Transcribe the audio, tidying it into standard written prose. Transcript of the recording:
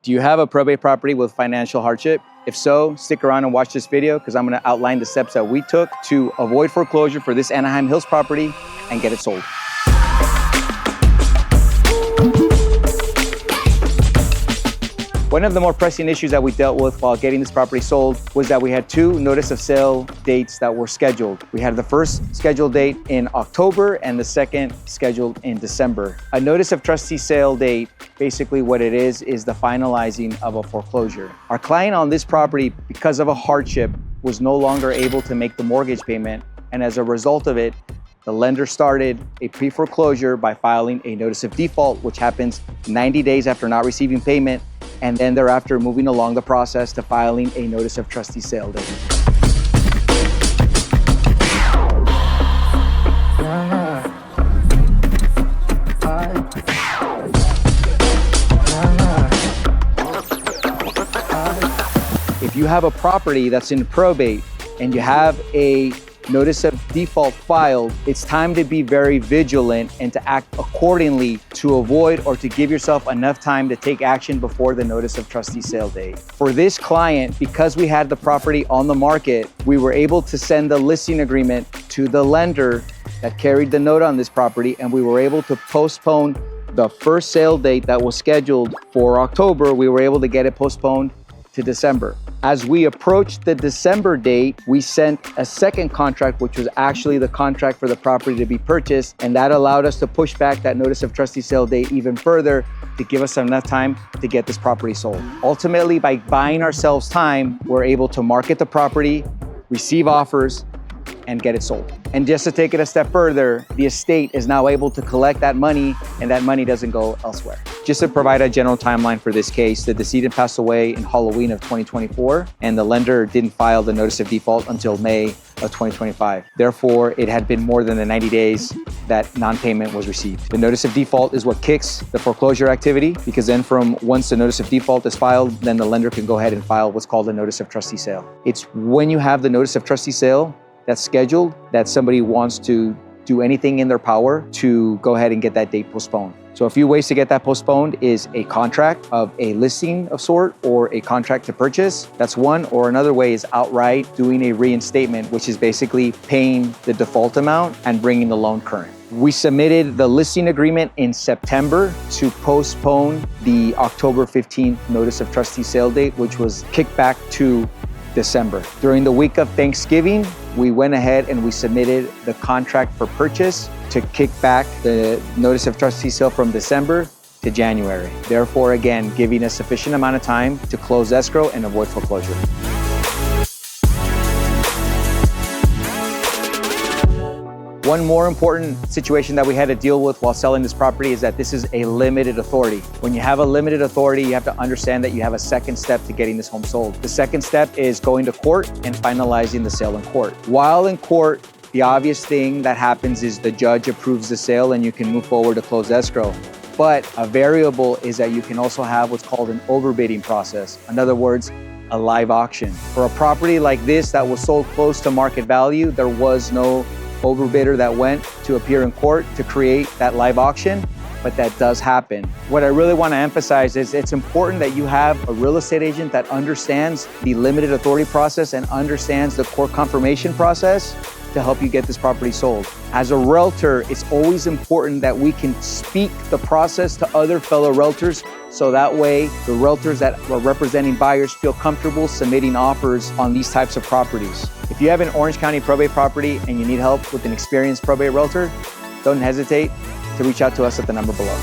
Do you have a probate property with financial hardship? If so, stick around and watch this video because I'm going to outline the steps that we took to avoid foreclosure for this Anaheim Hills property and get it sold. One of the more pressing issues that we dealt with while getting this property sold was that we had two notice of sale dates that were scheduled. We had the first scheduled date in October and the second scheduled in December. A notice of trustee sale date, basically what it is the finalizing of a foreclosure. Our client on this property, because of a hardship, was no longer able to make the mortgage payment, and as a result of it, the lender started a pre-foreclosure by filing a notice of default, which happens 90 days after not receiving payment, and then thereafter moving along the process to filing a notice of trustee sale date. If you have a property that's in probate and you have a notice of default filed, it's time to be very vigilant and to act accordingly to avoid or to give yourself enough time to take action before the notice of trustee sale date. For this client, because we had the property on the market, we were able to send the listing agreement to the lender that carried the note on this property, and we were able to postpone the first sale date that was scheduled for October. We were able to get it postponed to December. As we approached the December date, we sent a second contract, which was actually the contract for the property to be purchased, and that allowed us to push back that notice of trustee sale date even further to give us enough time to get this property sold. Ultimately, by buying ourselves time, we're able to market the property, receive offers, and get it sold. And just to take it a step further, the estate is now able to collect that money, and that money doesn't go elsewhere. Just to provide a general timeline for this case, the decedent passed away in Halloween of 2024, and the lender didn't file the notice of default until May of 2025. Therefore, it had been more than the 90 days that non-payment was received. The notice of default is what kicks the foreclosure activity, because then once the notice of default is filed, then the lender can go ahead and file what's called a notice of trustee sale. It's when you have the notice of trustee sale that's scheduled that somebody wants to do anything in their power to go ahead and get that date postponed. So a few ways to get that postponed is a contract of a listing of sort or a contract to purchase. That's one. Or another way is outright doing a reinstatement, which is basically paying the default amount and bringing the loan current. We submitted the listing agreement in September to postpone the October 15th notice of trustee sale date, which was kicked back to December. During the week of Thanksgiving, we went ahead and we submitted the contract for purchase to kick back the notice of trustee sale from December to January. Therefore, again, giving us sufficient amount of time to close escrow and avoid foreclosure. One more important situation that we had to deal with while selling this property is that this is a limited authority. When you have a limited authority, you have to understand that you have a second step to getting this home sold. The second step is going to court and finalizing the sale in court. While in court, the obvious thing that happens is the judge approves the sale and you can move forward to close escrow. But a variable is that you can also have what's called an overbidding process. In other words, a live auction. For a property like this that was sold close to market value, there was no overbidder that went to appear in court to create that live auction, but that does happen. What I really want to emphasize is it's important that you have a real estate agent that understands the limited authority process and understands the court confirmation process to help you get this property sold. As a realtor, it's always important that we can speak the process to other fellow realtors, so that way the realtors that are representing buyers feel comfortable submitting offers on these types of properties. If you have an Orange County probate property and you need help with an experienced probate realtor, don't hesitate to reach out to us at the number below.